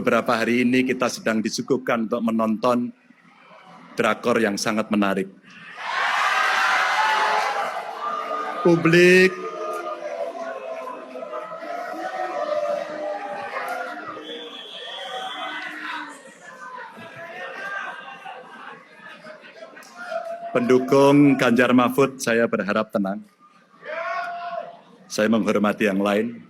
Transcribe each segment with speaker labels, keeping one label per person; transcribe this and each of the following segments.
Speaker 1: beberapa hari ini kita sedang disuguhkan untuk menonton drakor yang sangat menarik. Publik pendukung Ganjar Mahfud, saya berharap tenang. Saya menghormati yang lain.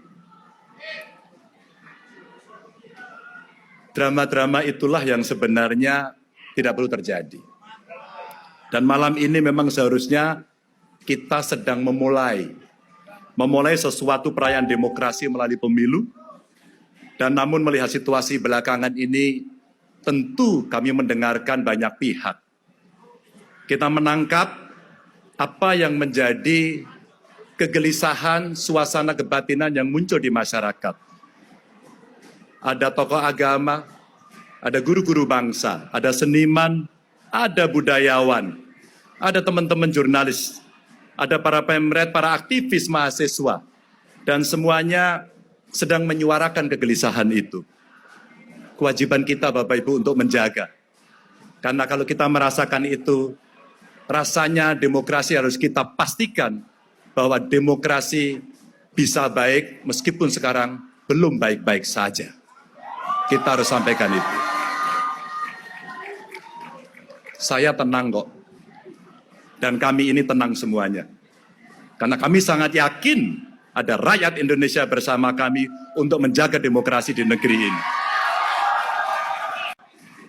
Speaker 1: Drama-drama itulah yang sebenarnya tidak perlu terjadi. Dan malam ini memang seharusnya kita sedang memulai sesuatu perayaan demokrasi melalui pemilu. Dan namun melihat situasi belakangan ini, tentu kami mendengarkan banyak pihak. Kita menangkap apa yang menjadi kegelisahan, suasana kebatinan yang muncul di masyarakat. Ada tokoh agama, ada guru-guru bangsa, ada seniman, ada budayawan, ada teman-teman jurnalis, ada para pemret, para aktivis mahasiswa, dan semuanya sedang menyuarakan kegelisahan itu. Kewajiban kita Bapak Ibu untuk menjaga. Karena kalau kita merasakan itu, rasanya demokrasi harus kita pastikan bahwa demokrasi bisa baik meskipun sekarang belum baik-baik saja. Kita harus sampaikan itu. Saya tenang kok. Dan kami ini tenang semuanya. Karena kami sangat yakin ada rakyat Indonesia bersama kami untuk menjaga demokrasi di negeri ini.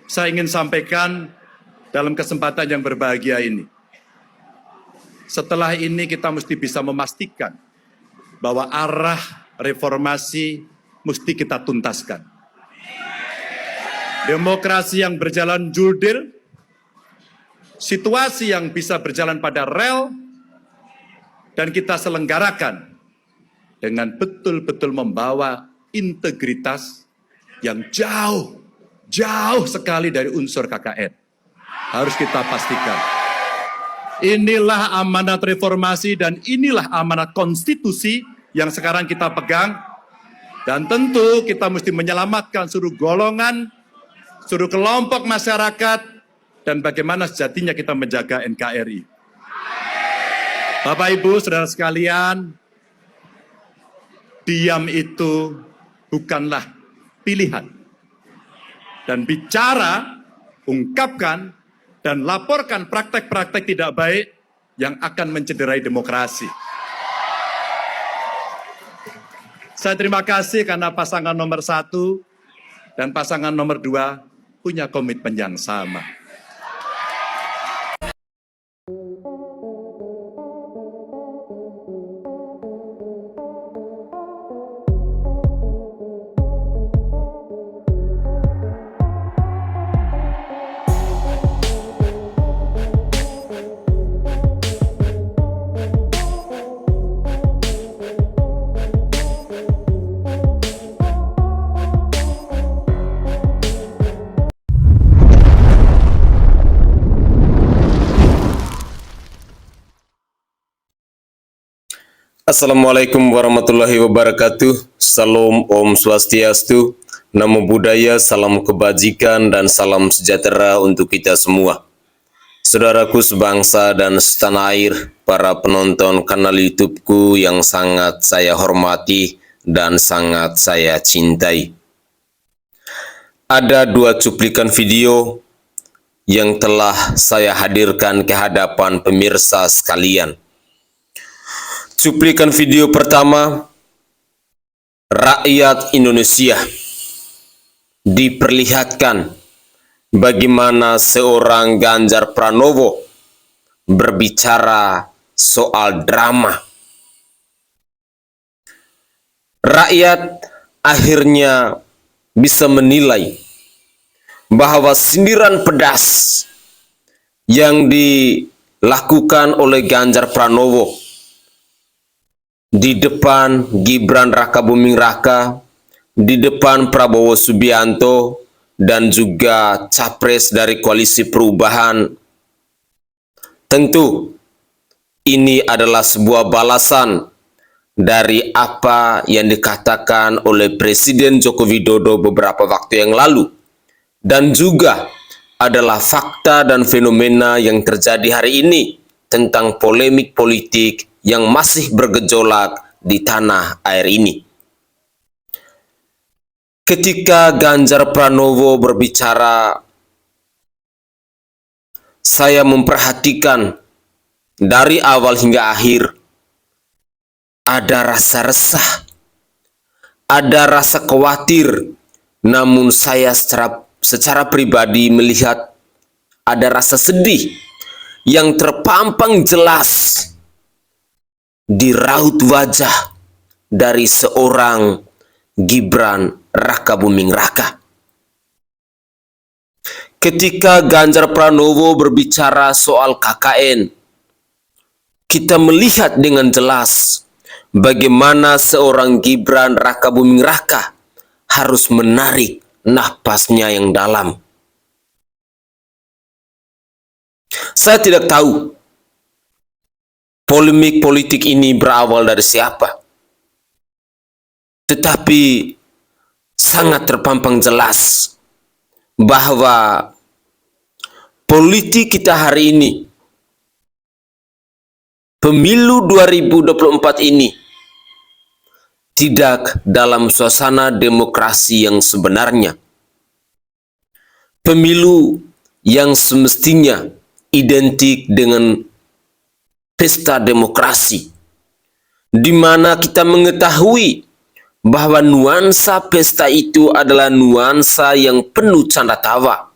Speaker 1: Saya ingin sampaikan dalam kesempatan yang berbahagia ini. Setelah ini kita mesti bisa memastikan bahwa arah reformasi mesti kita tuntaskan. Demokrasi yang berjalan jurdil, situasi yang bisa berjalan pada rel, dan kita selenggarakan dengan betul-betul membawa integritas yang jauh sekali dari unsur KKN. Harus kita pastikan. Inilah amanat reformasi dan inilah amanat konstitusi yang sekarang kita pegang. Dan tentu kita mesti menyelamatkan seluruh golongan, seluruh kelompok masyarakat, dan bagaimana sejatinya kita menjaga NKRI. Bapak Ibu, saudara sekalian, diam itu bukanlah pilihan. Dan bicara, ungkapkan, dan laporkan praktek-praktek tidak baik yang akan mencederai demokrasi. Saya terima kasih karena pasangan nomor 1 dan pasangan nomor 2 punya komitmen yang sama.
Speaker 2: Assalamualaikum warahmatullahi wabarakatuh. Salam Om Swastiastu, Namo Buddhaya, salam kebajikan dan salam sejahtera untuk kita semua. Saudaraku sebangsa dan setanah air, para penonton kanal YouTubeku yang sangat saya hormati dan sangat saya cintai. Ada 2 cuplikan video yang telah saya hadirkan ke hadapan pemirsa sekalian. Cuplikan video pertama, rakyat Indonesia diperlihatkan bagaimana seorang Ganjar Pranowo berbicara soal drama. Rakyat akhirnya bisa menilai bahwa sindiran pedas yang dilakukan oleh Ganjar Pranowo di depan Gibran Rakabuming Raka, di depan Prabowo Subianto, dan juga capres dari Koalisi Perubahan. Tentu ini adalah sebuah balasan dari apa yang dikatakan oleh Presiden Joko Widodo beberapa waktu yang lalu, dan juga adalah fakta dan fenomena yang terjadi hari ini tentang polemik politik yang masih bergejolak di tanah air ini. Ketika Ganjar Pranowo berbicara, saya memperhatikan dari awal hingga akhir ada rasa resah, ada rasa khawatir, namun saya secara pribadi melihat ada rasa sedih yang terpampang jelas di raut wajah dari seorang Gibran Rakabuming Raka. Ketika Ganjar Pranowo berbicara soal KKN, kita melihat dengan jelas bagaimana seorang Gibran Rakabuming Raka harus menarik napasnya yang dalam. Saya tidak tahu polemik politik ini berawal dari siapa, tetapi sangat terpampang jelas bahwa politik kita hari ini, pemilu 2024 ini, tidak dalam suasana demokrasi yang sebenarnya. Pemilu yang semestinya identik dengan pesta demokrasi, di mana kita mengetahui bahwa nuansa pesta itu adalah nuansa yang penuh canda tawa,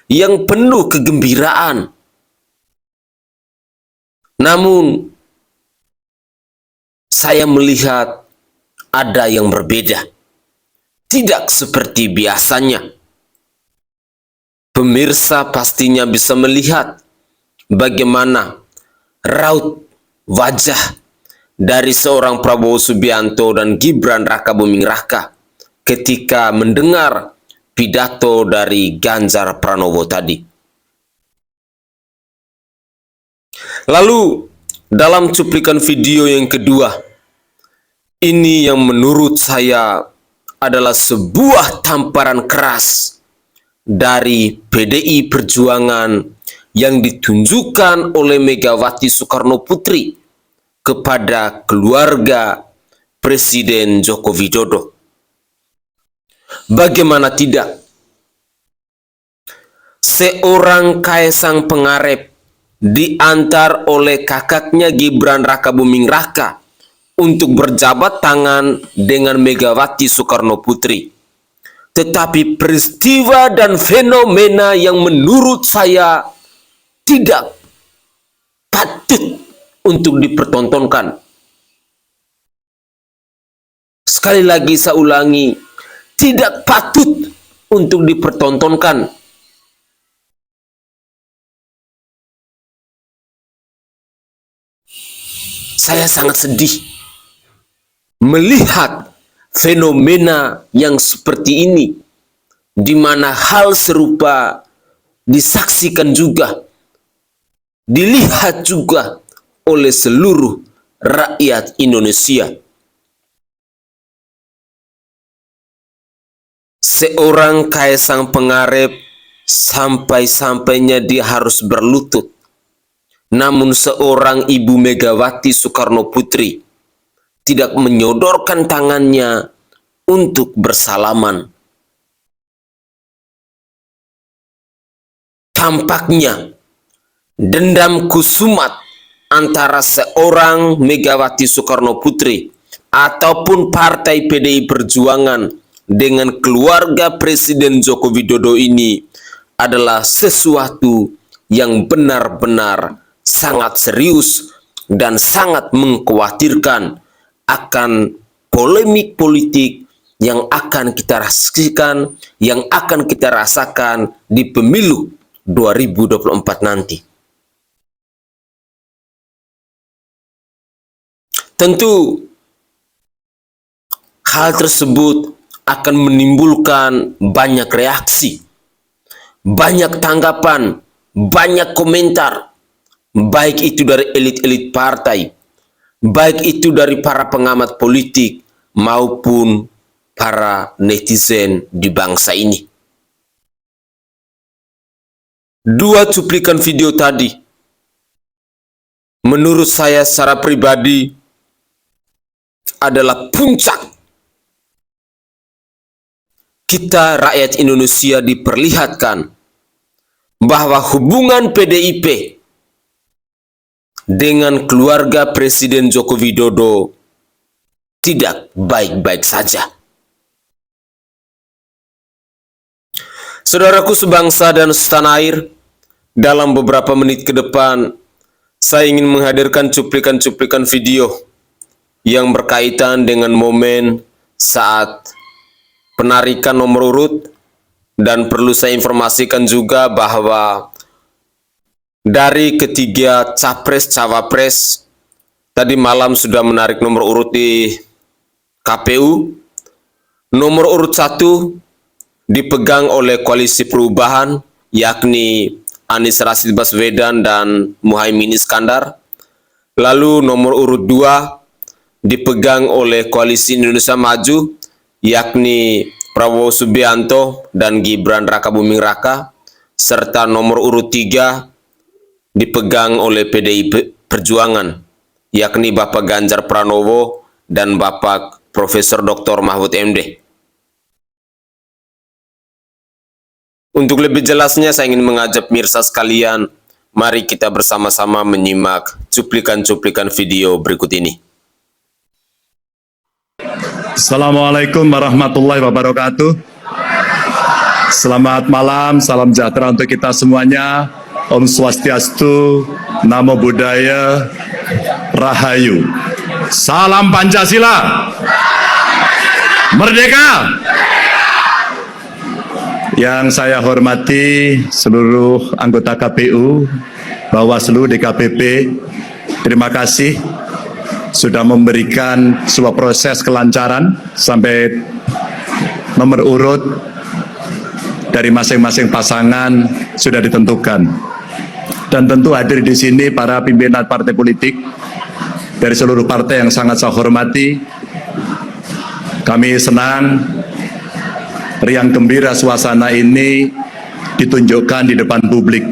Speaker 2: yang penuh kegembiraan. Namun, saya melihat ada yang berbeda. Tidak seperti biasanya. Pemirsa pastinya bisa melihat bagaimana raut wajah dari seorang Prabowo Subianto dan Gibran Rakabuming Raka ketika mendengar pidato dari Ganjar Pranowo tadi. Lalu, dalam cuplikan video yang kedua, ini yang menurut saya adalah sebuah tamparan keras dari PDI Perjuangan yang ditunjukkan oleh Megawati Soekarno Putri kepada keluarga Presiden Joko Widodo. Bagaimana tidak? Seorang Kaisang Pangarep diantar oleh kakaknya Gibran Rakabuming Raka untuk berjabat tangan dengan Megawati Soekarno Putri. Tetapi peristiwa dan fenomena yang menurut saya tidak patut untuk dipertontonkan. Sekali lagi saya ulangi, tidak patut untuk dipertontonkan. Saya sangat sedih melihat fenomena yang seperti ini, di mana hal serupa disaksikan juga, dilihat juga oleh seluruh rakyat Indonesia. Seorang Kaisang Pangarep sampai-sampainya dia harus berlutut. Namun seorang Ibu Megawati Soekarno Putri tidak menyodorkan tangannya untuk bersalaman. Tampaknya dendam kusumat antara seorang Megawati Soekarno Putri ataupun partai PDI Perjuangan dengan keluarga Presiden Joko Widodo ini adalah sesuatu yang benar-benar sangat serius dan sangat mengkhawatirkan akan polemik politik yang akan kita rasakan, yang akan kita rasakan di pemilu 2024 nanti. Tentu hal tersebut akan menimbulkan banyak reaksi, banyak tanggapan, banyak komentar, baik itu dari elit-elit partai, baik itu dari para pengamat politik maupun para netizen di bangsa ini. Dua cuplikan video tadi, menurut saya secara pribadi, adalah puncak kita rakyat Indonesia diperlihatkan bahwa hubungan PDIP dengan keluarga Presiden Joko Widodo tidak baik-baik saja. Saudaraku sebangsa dan setanah air, dalam beberapa menit ke depan, saya ingin menghadirkan cuplikan-cuplikan video yang berkaitan dengan momen saat penarikan nomor urut, dan perlu saya informasikan juga bahwa dari ketiga capres-cawapres tadi malam sudah menarik nomor urut di KPU. Nomor urut 1 dipegang oleh Koalisi Perubahan, yakni Anies Rashid Baswedan dan Muhaimin Iskandar. Lalu nomor urut 2 dipegang oleh Koalisi Indonesia Maju, yakni Prabowo Subianto dan Gibran Rakabuming Raka, serta nomor urut 3 dipegang oleh PDI Perjuangan, yakni Bapak Ganjar Pranowo dan Bapak Profesor Dr. Mahfud MD. Untuk lebih jelasnya, saya ingin mengajak pemirsa sekalian, mari kita bersama-sama menyimak cuplikan-cuplikan video berikut ini.
Speaker 1: Assalamualaikum warahmatullahi wabarakatuh. Selamat malam, salam sejahtera untuk kita semuanya. Om Swastiastu, Namo Buddhaya, Rahayu. Salam Pancasila. Merdeka. Yang saya hormati seluruh anggota KPU, Bawaslu, DKPP, terima kasih sudah memberikan sebuah proses kelancaran sampai nomor urut dari masing-masing pasangan sudah ditentukan. Dan tentu hadir di sini para pimpinan partai politik dari seluruh partai yang sangat saya hormati. Kami senang riang gembira suasana ini ditunjukkan di depan publik.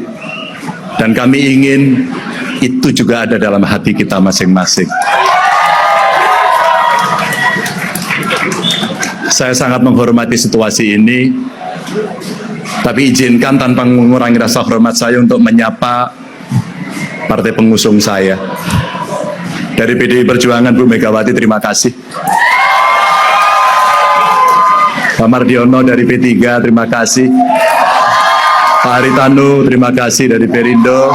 Speaker 1: Dan kami ingin itu juga ada dalam hati kita masing-masing. Saya sangat menghormati situasi ini, tapi izinkan tanpa mengurangi rasa hormat saya untuk menyapa partai pengusung saya. Dari PDI Perjuangan, Bu Megawati, terima kasih. Pak Mardiono dari P3, terima kasih. Pak Haritanu, terima kasih dari Perindo.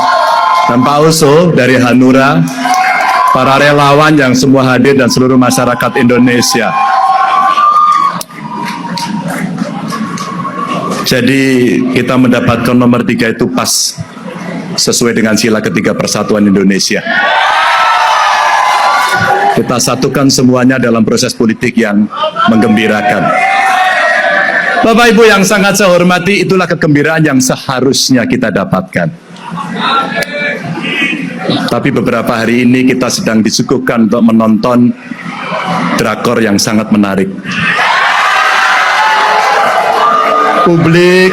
Speaker 1: Dan Pak Oso dari Hanura. Para relawan yang semua hadir dan seluruh masyarakat Indonesia. Jadi kita mendapatkan nomor 3 itu pas sesuai dengan sila ketiga Persatuan Indonesia. Kita satukan semuanya dalam proses politik yang menggembirakan. Bapak Ibu yang sangat saya hormati, itulah kegembiraan yang seharusnya kita dapatkan. Tapi beberapa hari ini kita sedang disuguhkan untuk menonton drakor yang sangat menarik. Publik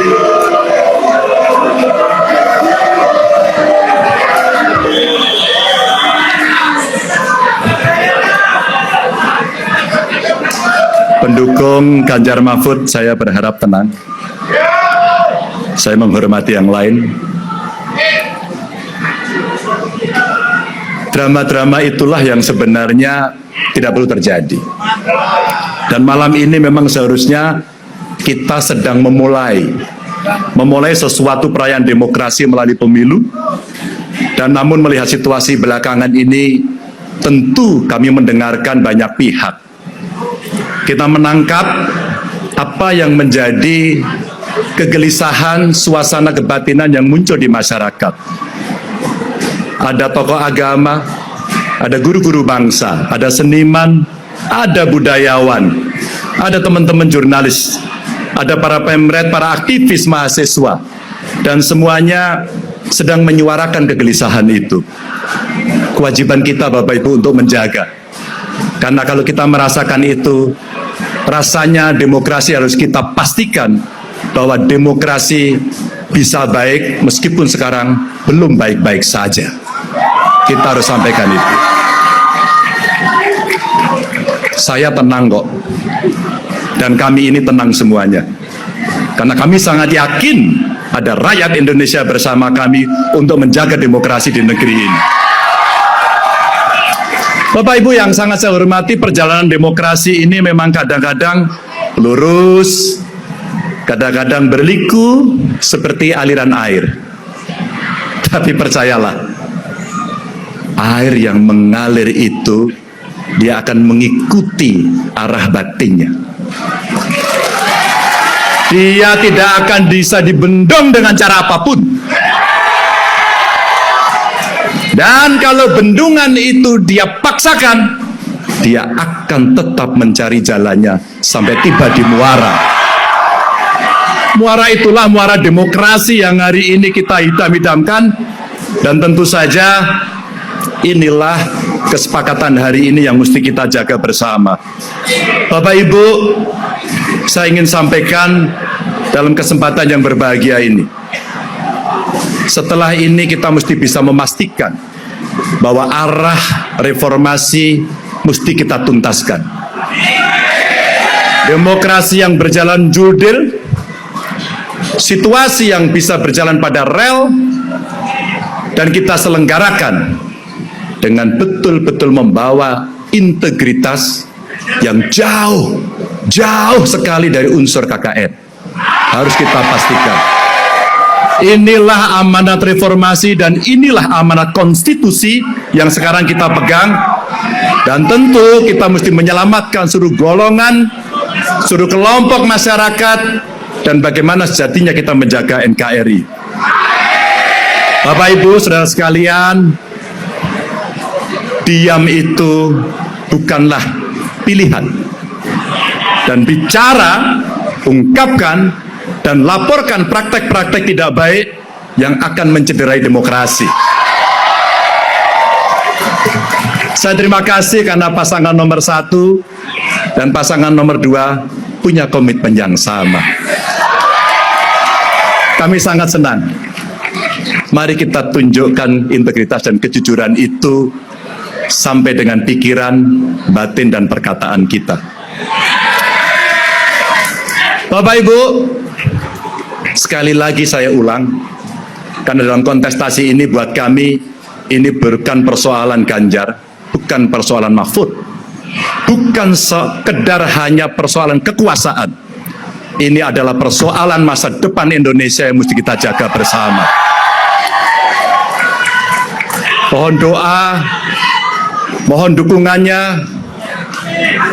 Speaker 1: pendukung Ganjar Mahfud, saya berharap tenang. Saya menghormati yang lain. Drama-drama itulah yang sebenarnya tidak perlu terjadi. Dan malam ini memang seharusnya kita sedang memulai sesuatu perayaan demokrasi melalui pemilu. Dan namun melihat situasi belakangan ini, tentu kami mendengarkan banyak pihak. Kita menangkap apa yang menjadi kegelisahan, suasana kebatinan yang muncul di masyarakat. Ada tokoh agama, ada guru-guru bangsa, ada seniman, ada budayawan, ada teman-teman jurnalis, ada para pemret, para aktivis mahasiswa, dan semuanya sedang menyuarakan kegelisahan itu. kewajiban kita Bapak Ibu untuk menjaga. Karena kalau kita merasakan itu, rasanya demokrasi harus kita pastikan bahwa demokrasi bisa baik meskipun sekarang belum baik-baik saja. Kita harus sampaikan itu. Saya tenang kok. Dan kami ini tenang semuanya. Karena kami sangat yakin ada rakyat Indonesia bersama kami untuk menjaga demokrasi di negeri ini. Bapak Ibu yang sangat saya hormati, perjalanan demokrasi ini memang kadang-kadang lurus, kadang-kadang berliku seperti aliran air. Tapi percayalah, air yang mengalir itu dia akan mengikuti arah batinnya. Dia tidak akan bisa dibendung dengan cara apapun. Dan kalau bendungan itu dia paksakan, dia akan tetap mencari jalannya sampai tiba di muara. Muara itulah muara demokrasi yang hari ini kita idam-idamkan. Dan tentu saja inilah kesepakatan hari ini yang mesti kita jaga bersama. Bapak Ibu, saya ingin sampaikan dalam kesempatan yang berbahagia ini, setelah ini kita mesti bisa memastikan bahwa arah reformasi mesti kita tuntaskan. Demokrasi yang berjalan jurdil, situasi yang bisa berjalan pada rel, dan kita selenggarakan dengan betul-betul membawa integritas yang jauh sekali dari unsur KKN. Harus kita pastikan. Inilah amanat reformasi dan inilah amanat konstitusi yang sekarang kita pegang. Dan tentu kita mesti menyelamatkan seluruh golongan, seluruh kelompok masyarakat, dan bagaimana sejatinya kita menjaga NKRI. Bapak Ibu, saudara sekalian, diam itu bukanlah pilihan. Dan bicara, ungkapkan, dan laporkan praktek-praktek tidak baik yang akan mencederai demokrasi. Saya terima kasih karena pasangan nomor 1 dan pasangan nomor 2 punya komitmen yang sama. Kami sangat senang. Mari kita tunjukkan integritas dan kejujuran itu sampai dengan pikiran, batin, dan perkataan kita. Bapak Ibu, sekali lagi saya ulang, karena dalam kontestasi ini buat kami, ini bukan persoalan Ganjar, bukan persoalan Mahfud, bukan sekedar hanya persoalan kekuasaan. Ini adalah persoalan masa depan Indonesia yang mesti kita jaga bersama. Mohon doa, mohon dukungannya.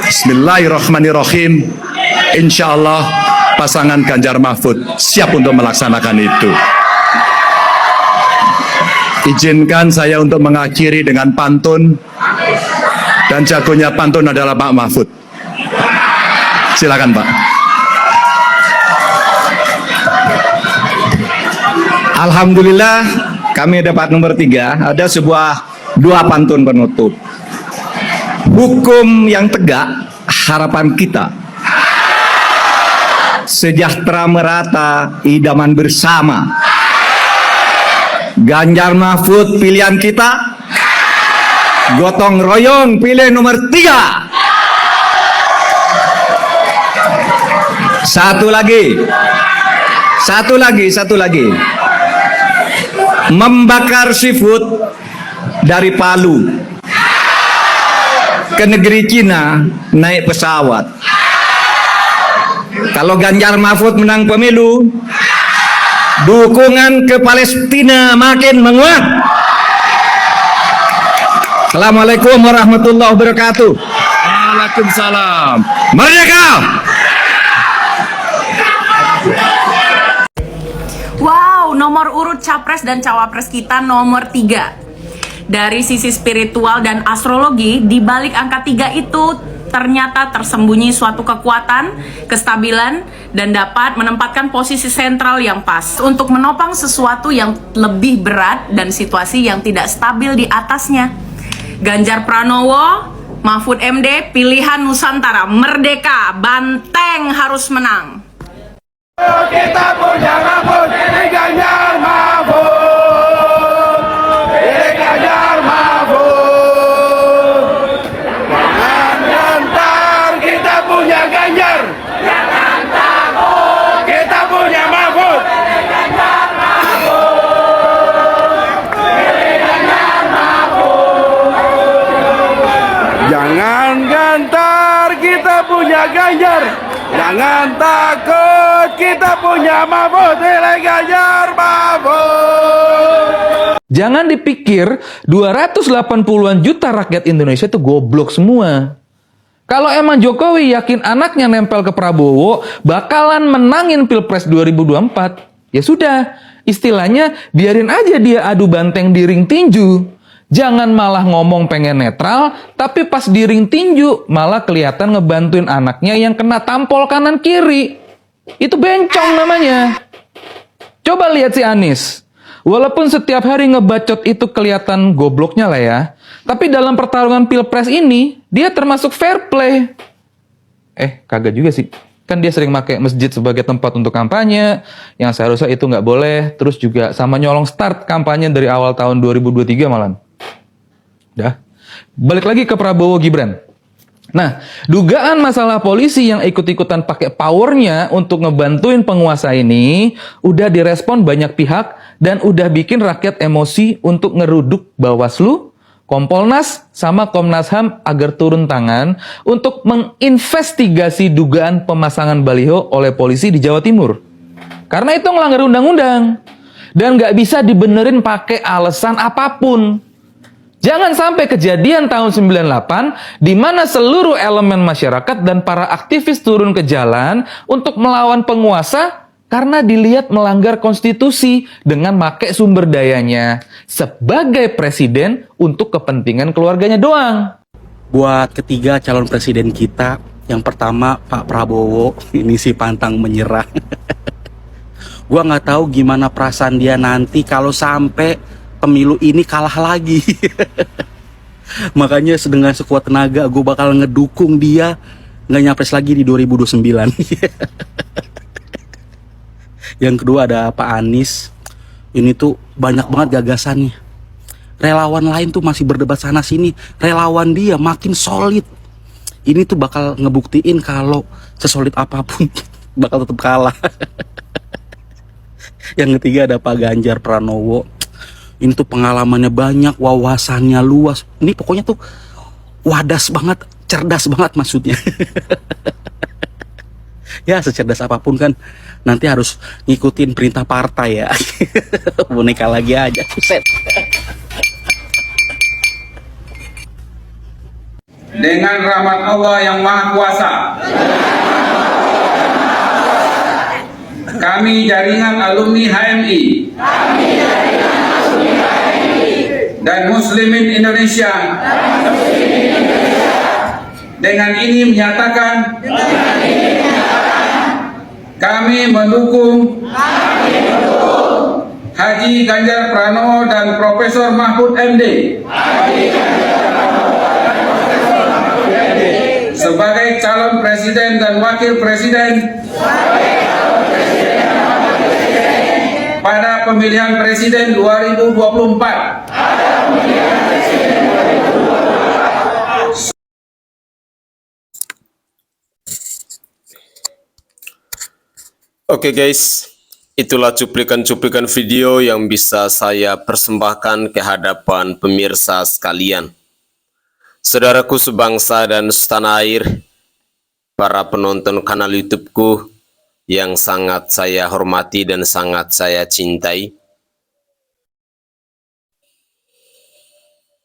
Speaker 1: Bismillahirrahmanirrahim. Insya Allah pasangan Ganjar Mahfud siap untuk melaksanakan itu. Izinkan saya untuk mengakhiri dengan pantun, dan jagonya pantun adalah Pak Mahfud. Silakan Pak.
Speaker 3: Alhamdulillah kami dapat nomor 3. Ada dua pantun penutup. Hukum yang tegak harapan kita, sejahtera merata idaman bersama. Ganjar Mahfud pilihan kita, gotong royong pilih nomor 3. Satu lagi. Membakar seafood dari Palu ke negeri Cina naik pesawat. Kalau Ganjar Mahfud menang pemilu, dukungan ke Palestina makin menguat. Assalamualaikum warahmatullahi wabarakatuh.
Speaker 1: Waalaikumsalam. Merdeka!
Speaker 4: Wow, nomor urut capres dan cawapres kita nomor 3. Dari sisi spiritual dan astrologi, di balik angka 3 itu ternyata tersembunyi suatu kekuatan, kestabilan, dan dapat menempatkan posisi sentral yang pas untuk menopang sesuatu yang lebih berat dan situasi yang tidak stabil di atasnya. Ganjar Pranowo, Mahfud MD, pilihan Nusantara, merdeka, Banteng harus menang.
Speaker 5: Kita punya Mahfud, pilih Ganjar Mahfud, pilih Ganjar Mahfud. Jangan gentar, kita punya Ganjar. Jangan takut, kita punya Mahfud. Pilih Ganjar Mahfud, pilih Ganjar Mahfud. Jangan gentar, kita punya Ganjar. Jangan takut, kita punya Mahfud, pilih Ganjar Mahfud.
Speaker 6: Jangan dipikir 280-an juta rakyat Indonesia itu goblok semua. Kalau emang Jokowi yakin anaknya nempel ke Prabowo bakalan menangin Pilpres 2024, ya sudah, istilahnya biarin aja dia adu banteng di ring tinju. Jangan malah ngomong pengen netral, tapi pas di ring tinju malah kelihatan ngebantuin anaknya yang kena tampol kanan kiri. Itu bencong namanya. Coba lihat si Anies. Walaupun setiap hari ngebacot itu kelihatan gobloknya lah ya, tapi dalam pertarungan Pilpres ini, dia termasuk fair play. Kagak juga sih. Kan dia sering pakai masjid sebagai tempat untuk kampanye, yang seharusnya itu nggak boleh. Terus juga sama nyolong start kampanye dari awal tahun 2023 malah. Dah. Balik lagi ke Prabowo Gibran. Nah, dugaan masalah polisi yang ikut-ikutan pakai powernya untuk ngebantuin penguasa ini udah direspon banyak pihak dan udah bikin rakyat emosi untuk ngeruduk Bawaslu, Kompolnas, sama Komnas HAM agar turun tangan untuk menginvestigasi dugaan pemasangan baliho oleh polisi di Jawa Timur. Karena itu ngelanggar undang-undang dan nggak bisa dibenerin pakai alasan apapun. Jangan sampai kejadian tahun 98 di mana seluruh elemen masyarakat dan para aktivis turun ke jalan untuk melawan penguasa karena dilihat melanggar konstitusi dengan pakai sumber dayanya sebagai presiden untuk kepentingan keluarganya doang.
Speaker 7: Buat ketiga calon presiden kita, yang pertama Pak Prabowo, ini sih pantang menyerah. Gua nggak tahu gimana perasaan dia nanti kalau sampai pemilu ini kalah lagi. Makanya dengan sekuat tenaga gue bakal ngedukung dia nggak nyapres lagi di 2029. Yang kedua ada Pak Anies. Ini tuh banyak banget gagasannya. Relawan lain tuh masih berdebat sana sini, relawan dia makin solid. Ini tuh bakal ngebuktiin kalau sesolid apapun bakal tetap kalah. Yang ketiga ada Pak Ganjar Pranowo. Ini tuh pengalamannya banyak, wawasannya luas. Ini pokoknya tuh wadas banget, cerdas banget maksudnya. Ya secerdas apapun kan nanti harus ngikutin perintah partai ya. Boneka lagi aja, set.
Speaker 8: Dengan rahmat Allah yang Maha Kuasa, kami jaringan alumni HMI dan Muslimin Indonesia dengan ini menyatakan kami mendukung Haji Ganjar Pranowo dan Profesor Mahfud MD sebagai calon presiden dan wakil presiden pada pemilihan presiden 2024.
Speaker 2: Oke guys, itulah cuplikan-cuplikan video yang bisa saya persembahkan ke hadapan pemirsa sekalian. Saudaraku sebangsa dan setanah air, para penonton kanal YouTubeku yang sangat saya hormati dan sangat saya cintai.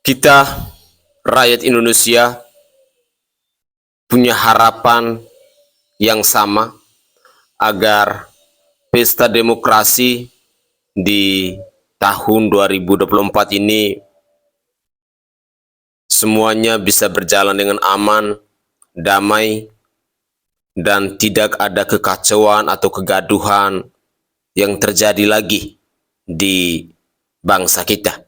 Speaker 2: Kita, rakyat Indonesia, punya harapan yang sama agar pesta demokrasi di tahun 2024 ini semuanya bisa berjalan dengan aman, damai, dan tidak ada kekacauan atau kegaduhan yang terjadi lagi di bangsa kita.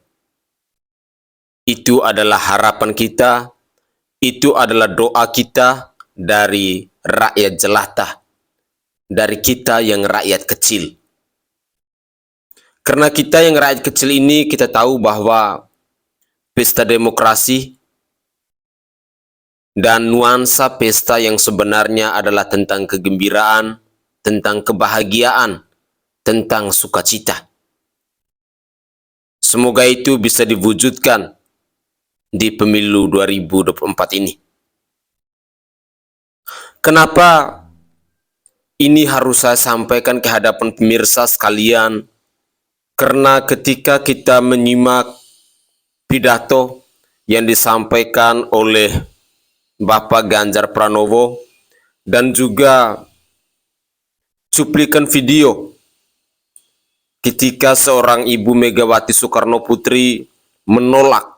Speaker 2: Itu adalah harapan kita, itu adalah doa kita dari rakyat jelata, dari kita yang rakyat kecil. Karena kita yang rakyat kecil ini, kita tahu bahwa pesta demokrasi dan nuansa pesta yang sebenarnya adalah tentang kegembiraan, tentang kebahagiaan, tentang sukacita. Semoga itu bisa diwujudkan di pemilu 2024 ini. Kenapa ini harus saya sampaikan ke hadapan pemirsa sekalian? Karena ketika kita menyimak pidato yang disampaikan oleh Bapak Ganjar Pranowo dan juga cuplikan video ketika seorang Ibu Megawati Soekarno Putri menolak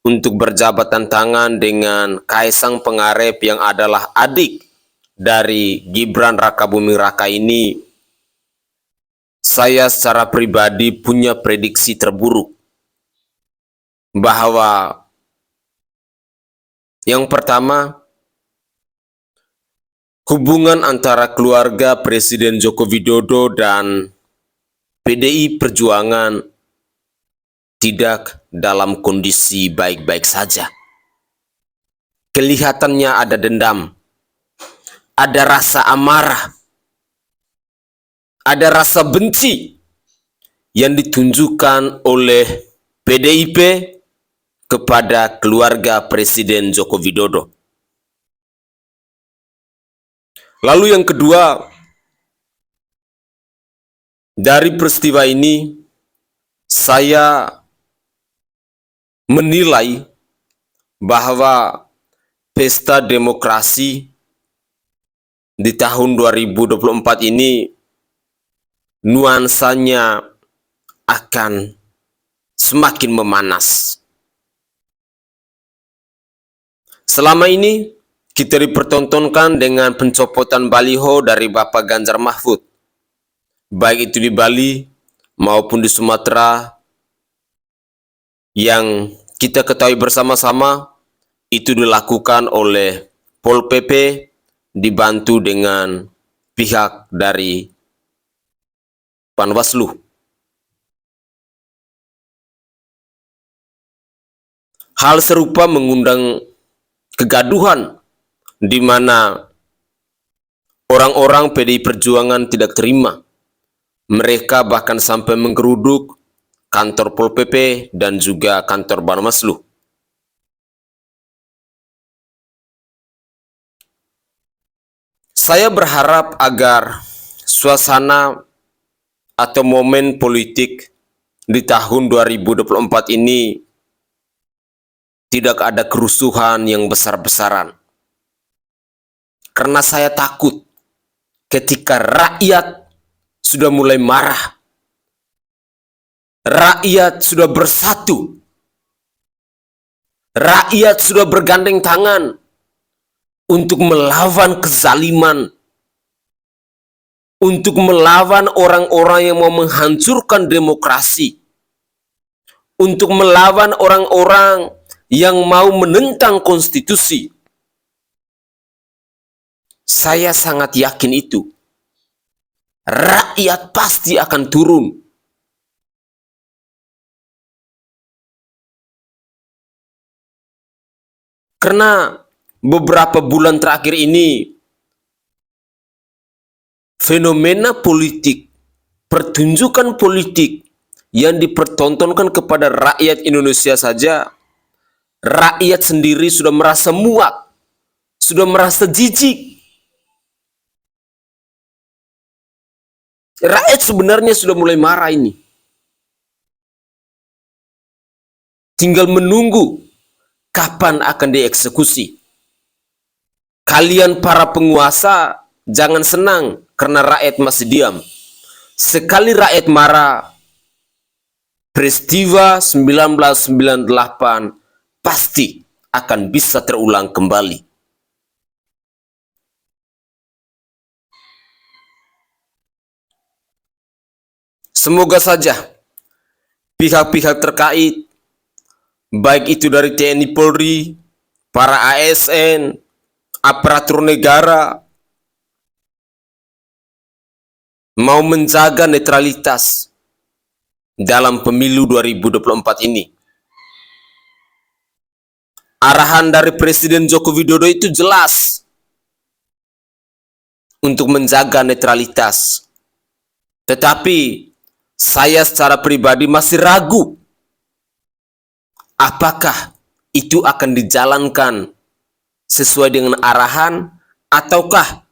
Speaker 2: untuk berjabatan tangan dengan Kaisang Pangarep yang adalah adik dari Gibran Rakabuming Raka ini, saya secara pribadi punya prediksi terburuk bahwa yang pertama, hubungan antara keluarga Presiden Joko Widodo dan PDI Perjuangan tidak dalam kondisi baik-baik saja. Kelihatannya ada dendam, ada rasa amarah, ada rasa benci yang ditunjukkan oleh PDIP kepada keluarga Presiden Joko Widodo. Lalu yang kedua, dari peristiwa ini saya menilai bahwa pesta demokrasi di tahun 2024 ini nuansanya akan semakin memanas. Selama ini kita dipertontonkan dengan pencopotan baliho dari Bapak Ganjar Mahfud, baik itu di Bali maupun di Sumatera, yang kita ketahui bersama-sama itu dilakukan oleh Pol PP dibantu dengan pihak dari Panwaslu. Hal serupa mengundang kegaduhan di mana orang-orang PDI Perjuangan tidak terima. Mereka bahkan sampai menggeruduk kantor Pol PP dan juga kantor Panwaslu. Saya berharap agar suasana atau momen politik di tahun 2024 ini tidak ada kerusuhan yang besar-besaran. Karena saya takut ketika rakyat sudah mulai marah, rakyat sudah bersatu, rakyat sudah bergandeng tangan untuk melawan kezaliman, untuk melawan orang-orang yang mau menghancurkan demokrasi, untuk melawan orang-orang yang mau menentang konstitusi. Saya sangat yakin itu. Rakyat pasti akan turun. Karena beberapa bulan terakhir ini fenomena politik, pertunjukan politik yang dipertontonkan kepada rakyat Indonesia saja, rakyat sendiri sudah merasa muak, sudah merasa jijik. Rakyat sebenarnya sudah mulai marah ini. Tinggal menunggu kapan akan dieksekusi. Kalian para penguasa jangan senang karena rakyat masih diam. Sekali rakyat marah, peristiwa 1998 pasti akan bisa terulang kembali. Semoga saja pihak-pihak terkait baik itu dari TNI Polri, para ASN, aparatur negara, mau menjaga netralitas dalam pemilu 2024 ini. Arahan dari Presiden Joko Widodo itu jelas untuk menjaga netralitas. Tetapi saya secara pribadi masih ragu apakah itu akan dijalankan sesuai dengan arahan ataukah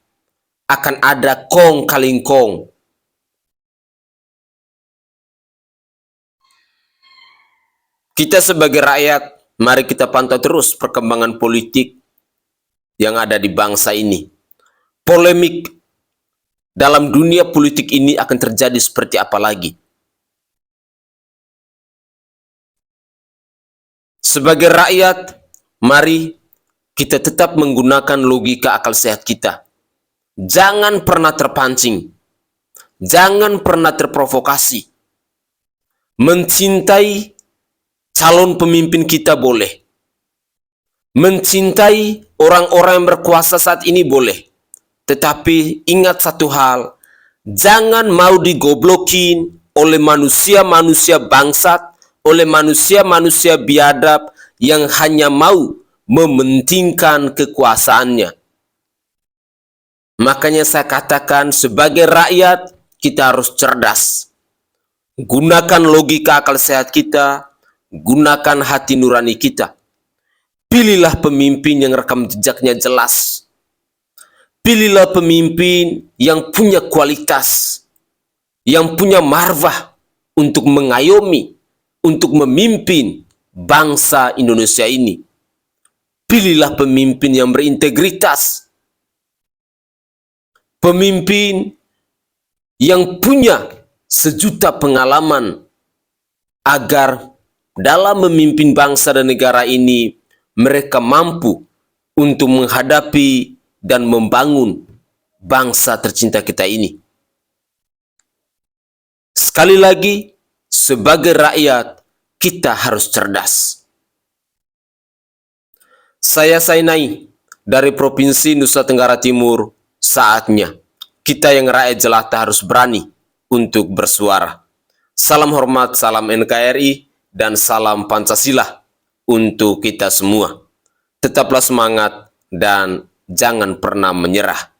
Speaker 2: akan ada kong kaling kong. Kita sebagai rakyat, mari kita pantau terus perkembangan politik yang ada di bangsa ini. Polemik dalam dunia politik ini akan terjadi seperti apa lagi? Sebagai rakyat, mari kita tetap menggunakan logika akal sehat kita. Jangan pernah terpancing. Jangan pernah terprovokasi. Mencintai calon pemimpin kita boleh. Mencintai orang-orang yang berkuasa saat ini boleh. Tetapi ingat satu hal, jangan mau digoblokin oleh manusia-manusia bangsat, oleh manusia-manusia biadab yang hanya mau mementingkan kekuasaannya. Makanya saya katakan sebagai rakyat kita harus cerdas. Gunakan logika akal sehat kita, gunakan hati nurani kita. Pilihlah pemimpin yang rekam jejaknya jelas. Pilihlah pemimpin yang punya kualitas, yang punya marwah untuk mengayomi, untuk memimpin bangsa Indonesia ini. Pilihlah pemimpin yang berintegritas. Pemimpin yang punya sejuta pengalaman agar dalam memimpin bangsa dan negara ini mereka mampu untuk menghadapi dan membangun bangsa tercinta kita ini. Sekali lagi, sebagai rakyat, kita harus cerdas. Saya Sainai dari Provinsi Nusa Tenggara Timur, saatnya kita yang rakyat jelata harus berani untuk bersuara. Salam hormat, salam NKRI, dan salam Pancasila untuk kita semua. Tetaplah semangat dan jangan pernah menyerah.